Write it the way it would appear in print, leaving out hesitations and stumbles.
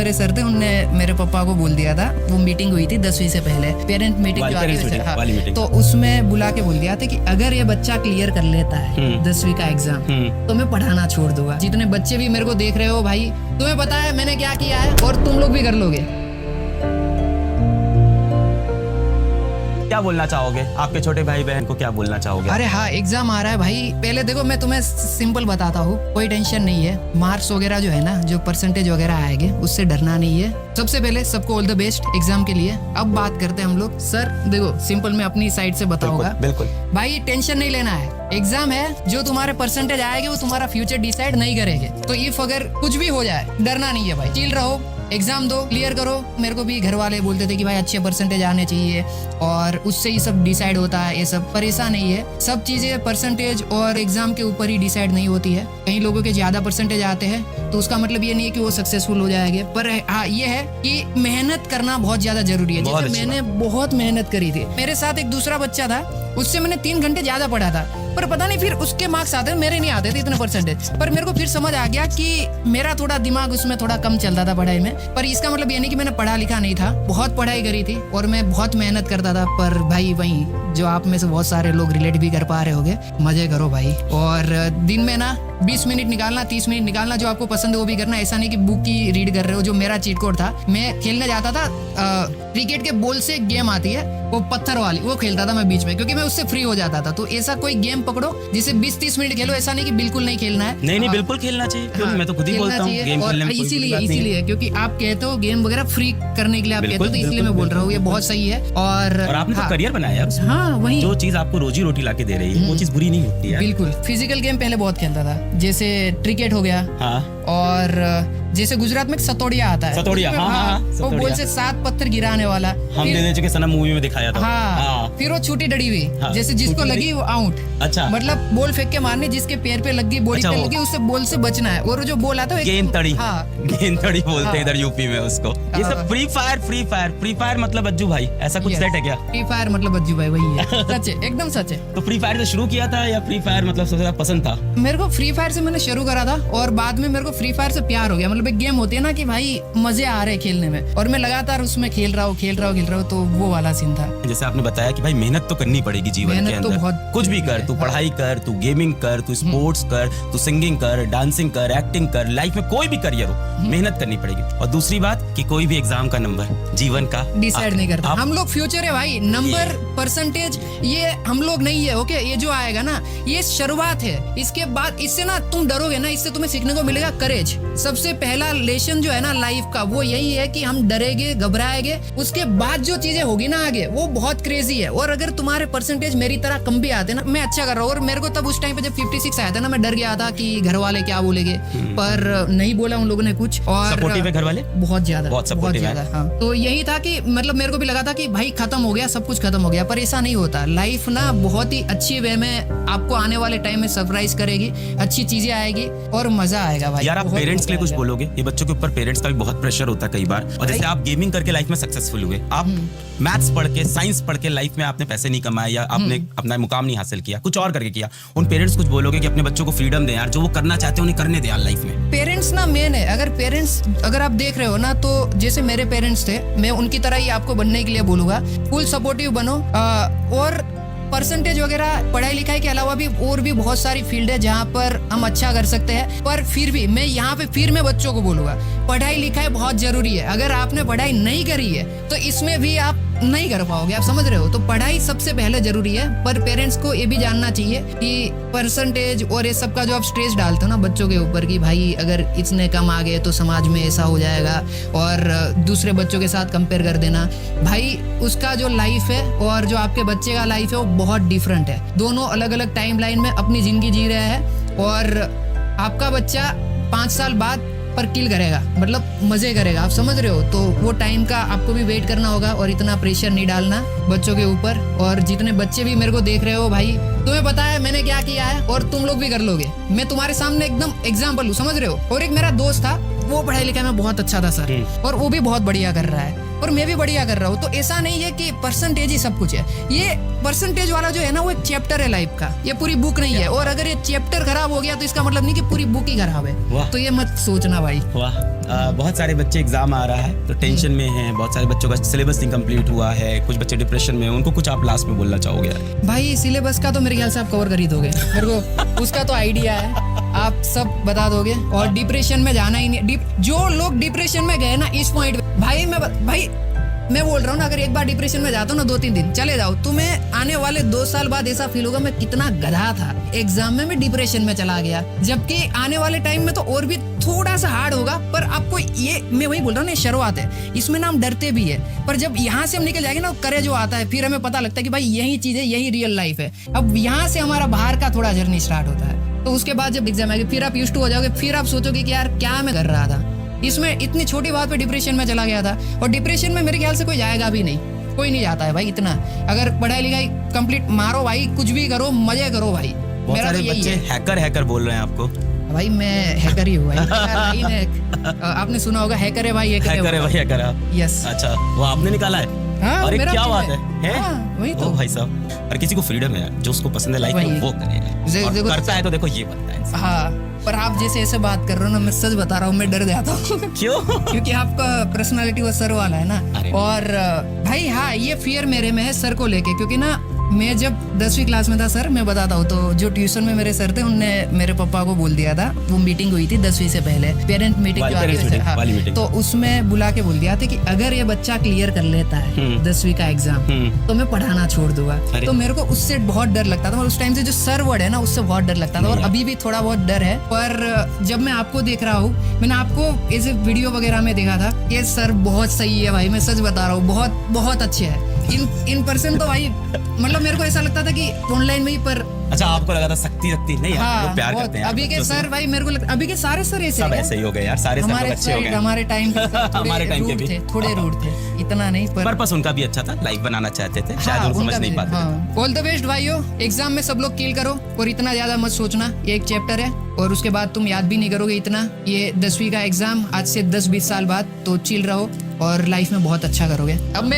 मेरे सर थे, उनने मेरे पापा को बोल दिया था, वो मीटिंग हुई थी 10वीं से पहले, पेरेंट मीटिंग जो आती है, तो उसमें बुला के बोल दिया था कि अगर ये बच्चा क्लियर कर लेता है 10वीं का एग्जाम तो मैं पढ़ाना छोड़ दूंगा। जितने बच्चे भी मेरे को देख रहे हो भाई, तुम्हें पता है मैंने क्या किया है और तुम लोग भी कर लोगे। क्या बोलना चाहोगे आपके छोटे भाई बहन को, क्या बोलना चाहोगे? अरे हाँ, एग्जाम आ रहा है भाई। पहले देखो मैं तुम्हें सिंपल बताता हूँ, कोई टेंशन नहीं है। मार्क्स वगैरह जो है ना, जो परसेंटेज वगैरह आएंगे उससे डरना नहीं है। सबसे पहले सबको ऑल द बेस्ट एग्जाम के लिए। अब बात करते हैं हम लोग। सर देखो सिंपल मैं अपनी साइड से बताऊंगा। बिल्कुल भाई टेंशन नहीं लेना है, एग्जाम है, जो तुम्हारे परसेंटेज आएंगे वो तुम्हारा फ्यूचर डिसाइड नहीं करेंगे। तो इफ अगर कुछ भी हो जाए डरना नहीं है भाई, चिल रहो, एग्जाम दो, क्लियर करो। मेरे को भी घर वाले बोलते थे कि भाई अच्छे परसेंटेज आने चाहिए और उससे ही सब डिसाइड होता है, ये सब परेशान नहीं है। सब चीजें परसेंटेज और एग्जाम के ऊपर ही डिसाइड नहीं होती है। कई लोगों के ज्यादा परसेंटेज आते हैं तो उसका मतलब ये नहीं है कि वो सक्सेसफुल हो जाएंगे, पर हाँ ये है कि मेहनत करना बहुत ज्यादा जरूरी है। जैसे मैंने बहुत मेहनत करी थी, मेरे साथ एक दूसरा बच्चा था, उससे मैंने 3 घंटे ज्यादा पढ़ा था, पर पता नहीं फिर उसके मार्क्स आते मेरे नहीं आते थे इतने परसेंटेज। पर मेरे को फिर समझ आ गया कि मेरा थोड़ा दिमाग उसमें थोड़ा कम चलता था पढ़ाई में। पर इसका मतलब ये नहीं कि मैंने पढ़ा लिखा नहीं था, बहुत पढ़ाई करी थी और मैं बहुत मेहनत करता था। पर भाई वही जो आप में से बहुत सारे लोग रिलेट भी कर पा रहे होंगे, मजे करो भाई। और दिन में ना 20 मिनट निकालना, 30 मिनट निकालना, जो आपको पसंद है वो भी करना। ऐसा नहीं कि बुक ही रीड कर रहे हो। जो मेरा चीट कोड था, मैं खेलने जाता था, क्रिकेट के बॉल से एक गेम आती है वो पत्थर वाली, वो खेलता था मैं बीच में, क्योंकि मैं उससे फ्री हो जाता था। तो ऐसा कोई गेम पकड़ो जिसे 20-30 मिनट खेलो, ऐसा नहीं कि बिल्कुल नहीं खेलना है। नहीं बिल्कुल खेलना चाहिए। हाँ, मैं तो खुद ही बोलता हूँ गेम खेलने में इसीलिए क्योंकि आप कहते हो गेम वगैरह फ्री करने के लिए आप कहते हो, तो इसलिए मैं बोल रहा हूँ ये बहुत सही है। और आपने तो करियर बनाया। हाँ वही, जो चीज आपको रोजी रोटी ला के दे रही है वो चीज बुरी नहीं होती है। बिल्कुल। फिजिकल गेम पहले बहुत खेलता था, जैसे क्रिकेट हो गया। हाँ। और जैसे गुजरात में सतोड़िया आता है, सतोड़िया, हाँ, वो बॉल से 7 पत्थर गिराने वाला, हम दे चुके सनम मूवी में दिखाया था। हाँ। फिर वो छूटी डड़ी हुई, हाँ। जैसे जिसको लगी वो आउट। अच्छा, मतलब बॉल फेंक के मारने, जिसके पैर पे लगी, बॉडी पे लगी, उससे बॉल से बचना है। और जो बॉल आता है गेंद तड़ी। हाँ, गेंद तड़ी बोलते हैं इधर यूपी में उसको। ये सब फ्री फायर मतलब अज्जू भाई, ऐसा कुछ सेट है क्या? फ्री फायर मतलब अज्जू भाई वही है। सच है, एकदम सच है। तो फ्री फायर से शुरू किया था या फ्री फायर मतलब सबसे ज्यादा पसंद था? मेरे को फ्री फायर से मैंने शुरू करा था और बाद में मेरे को फ्री फायर से प्यार हो गया। मतलब एक गेम होती है ना कि भाई मजे आ रहे हैं खेलने में, और मैं लगातार उसमें खेल रहा हूँ, तो वो वाला सीन था। जैसे आपने बताया कि भाई मेहनत तो करनी पड़ेगी जीवन के अंदर। कुछ भी कर, तू पढ़ाई कर, तू गेमिंग कर, तू स्पोर्ट्स कर, तू सिंगिंग कर, डांसिंग कर, एक्टिंग कर, लाइफ में कोई भी करियर हो मेहनत करनी पड़ेगी। और दूसरी बात कि कोई भी एग्जाम का नंबर जीवन का डिसाइड नहीं करता। हम लोग फ्यूचर है भाई, नंबर परसेंटेज ये हम लोग नहीं है। ओके, ये जो आएगा ना ये शुरुआत है। इसके बाद इससे ना तुम डरोगे ना, इससे तुम्हें सीखने को मिलेगा करेज। सबसे पहला लेसन जो है ना लाइफ का वो यही है कि हम डरेंगे, घबराएंगे, उसके बाद जो चीजें होगी ना आगे वो बहुत क्रेजी है। और अगर तुम्हारे परसेंटेज मेरी तरह कम भी आते ना, मैं अच्छा कर रहा हूँ। और मेरे को तब उस टाइम पे जब 56 आया था ना, मैं डर गया था कि घर वाले क्या बोलेंगे, पर नहीं बोला उन लोगों ने कुछ। और सपोर्टिव है घर वाले, बहुत ज्यादा। हाँ। तो यही था कि मतलब मेरे को भी लगा था कि भाई खत्म हो गया, सब कुछ खत्म हो गया, पर ऐसा नहीं होता। लाइफ ना बहुत ही अच्छी वे में आपको आने वाले टाइम में सरप्राइज करेगी, अच्छी चीजें आएगी और मजा आएगा भाई। यार आप पेरेंट्स के लिए कुछ बोलोगे? ये बच्चों के ऊपर पेरेंट्स का भी बहुत प्रेशर होता है कई बार। और जैसे आप गेमिंग करके लाइफ में सक्सेसफुल हुए, आप मैथ्स पढ़ के, साइंस पढ़ के लाइफ में आपने पैसे नहीं कमाए या आपने अपना मुकाम नहीं हासिल किया, कुछ और करके किया, उन पेरेंट्स कुछ बोलोगे कि अपने बच्चों को फ्रीडम दें यार, जो वो करना चाहते हैं उन्हें करने दें यार लाइफ में? पेरेंट्स ना मेन है। अगर आप देख रहे हो ना, तो जैसे मेरे पेरेंट्स थे, मैं उनकी तरह ही आपको बनने के लिए बोलूंगा। फुल सपोर्टिव बनो। और परसेंटेज वगैरह पढ़ाई लिखाई के अलावा भी और भी बहुत सारी फील्ड है जहाँ पर हम अच्छा कर सकते हैं। पर फिर भी मैं यहाँ पे मैं बच्चों को बोलूंगा, पढ़ाई लिखाई बहुत जरूरी है। अगर आपने पढ़ाई नहीं करी है तो इसमें भी आप नहीं कर पाओगे, आप समझ रहे हो? तो पढ़ाई सबसे पहले जरूरी है। पर पेरेंट्स को ये भी जानना चाहिए कि परसेंटेज और ये सब का जो आप स्ट्रेस डालते हो ना बच्चों के ऊपर कि भाई अगर इतने कम आ गए तो समाज में ऐसा हो जाएगा, और दूसरे बच्चों के साथ कंपेयर कर देना, भाई उसका जो लाइफ है और जो आपके बच्चे का लाइफ है वो बहुत डिफरेंट है। दोनों अलग अलग टाइम लाइन में अपनी जिंदगी जी रहे हैं। और आपका बच्चा 5 साल बाद पर किल करेगा, मतलब मजे करेगा, आप समझ रहे हो? तो वो टाइम का आपको भी वेट करना होगा और इतना प्रेशर नहीं डालना बच्चों के ऊपर। और जितने बच्चे भी मेरे को देख रहे हो भाई, तुम्हें पता है मैंने क्या किया है और तुम लोग भी कर लोगे। मैं तुम्हारे सामने एकदम एग्जाम्पल हूँ, समझ रहे हो? और एक मेरा दोस्त था, वो पढ़ाई लिखाई में बहुत अच्छा था सर, और वो भी बहुत बढ़िया कर रहा है और मैं भी बढ़िया कर रहा हूँ। तो ऐसा नहीं है कि परसेंटेज ही सब कुछ है। ये परसेंटेज वाला जो है ना वो एक चैप्टर है लाइफ का, ये पूरी बुक नहीं है। और अगर ये चैप्टर खराब हो गया तो इसका मतलब नहीं कि पूरी बुक ही खराब है। तो ये मत सोचना भाई। वाह, बहुत सारे बच्चे एग्जाम आ रहा है तो टेंशन में हैं, बहुत सारे बच्चों का सिलेबस इनकम्प्लीट हुआ है, कुछ बच्चे डिप्रेशन में हैं, उनको कुछ आप लास्ट में बोलना चाहोगे? भाई सिलेबस का तो मेरे ख्याल से आप कवर कर ही दोगे, मेरे को उसका तो आइडिया है, आप सब बता दोगे। और डिप्रेशन में जाना ही नहीं, जो लोग डिप्रेशन में गए ना इस पॉइंट भाई मैं बोल रहा हूँ ना, अगर एक बार डिप्रेशन में जाता हूँ ना 2-3 दिन चले जाओ, तुम्हें आने वाले 2 साल बाद ऐसा फील होगा मैं कितना गधा था, एग्जाम में मैं डिप्रेशन में चला गया। जबकि आने वाले टाइम में तो और भी थोड़ा सा हार्ड होगा, पर आपको ये मैं वही बोल रहा हूँ ना, शुरुआत है, इसमें ना हम डरते भी है, पर जब यहाँ से हम निकल जाएंगे ना करे जो आता है, फिर हमें पता लगता है कि भाई यही चीज है, यही रियल लाइफ है। अब यहाँ से हमारा बाहर का थोड़ा जर्नी स्टार्ट होता है, तो उसके बाद जब एग्जाम आएगी फिर आप यूज्ड टू हो जाओगे, फिर आप सोचोगे कि यार क्या मैं कर रहा था, इसमें इतनी छोटी बात पे डिप्रेशन में चला गया था। और डिप्रेशन में मेरे ख्याल से कोई जाएगा भी नहीं, कोई नहीं जाता है भाई इतना। अगर पढ़ाई लिखाई कंप्लीट मारो भाई, कुछ भी करो, मजे करो भाई। बहुत सारे बच्चे हैकर बोल रहे हैं आपको। भाई मैं हैकर ही हूँ भाई। आपने सुना होगा हैकर है भाई, हैकर है। यस। अच्छा, वो आपने निकाला है? हाँ, अरे क्या बात है? हाँ, वही तो भाई साहब, और किसी को फ्रीडम है, जो उसको पसंद है लाइफ में वो करे, और करता है तो देखो ये बनता है। हाँ, पर आप जैसे ऐसे बात कर रहे हो ना, मैं सच बता रहा हूँ, मैं डर जाता हूँ। क्यों? क्योंकि आपका पर्सनालिटी वो सर वाला है ना। और भाई हाँ, ये फियर मेरे में है सर को लेके, क्योंकि ना मैं जब 10वीं क्लास में था सर, मैं बताता हूँ, तो जो ट्यूशन में मेरे सर थे उनने मेरे पापा को बोल दिया था, वो मीटिंग हुई थी 10वीं से पहले, पेरेंट मीटिंग जो आती है, हाँ, तो उसमें बुला के बोल दिया था कि अगर ये बच्चा क्लियर कर लेता है 10वीं का एग्जाम तो मैं पढ़ाना छोड़ दूंगा। तो मेरे को उससे बहुत डर लगता था, और उस टाइम से जो सर वर्ड है ना उससे बहुत डर लगता था, और अभी भी थोड़ा बहुत डर है। पर जब मैं आपको देख रहा हूँ, मैंने आपको ऐसे वीडियो वगैरह में देखा था, ये सर बहुत सही है भाई, मैं सच बता रहा हूँ, बहुत बहुत अच्छे है। इन पर्सन तो भाई मतलब मेरे को ऐसा लगता था कि ऑनलाइन में ही, पर अच्छा आपको लगा था सख्ती नहीं यार, हाँ, लोग प्यार करते हैं अभी के सर भाई मेरे को लगता, अभी के सारे सर ऐसे सब ऐसे ही हो गए यार, सारे सर अच्छे हो गए। हमारे टाइम हमारे टाइम के भी थोड़े रूड थे, इतना नहीं, पर पर्पस उनका भी अच्छा था, लाइफ बनाना चाहते थे, शायद वो समझ नहीं पाते। ऑल द बेस्ट भाइयों, एग्जाम में सब लोग किल करो, और इतना ज्यादा मत सोचना, ये एक चैप्टर है और उसके बाद तुम याद भी नहीं करोगे इतना। ये 10वीं का एग्जाम आज से 10-20 साल बाद, तो चिल रहो और लाइफ में बहुत अच्छा करोगे। अब मैं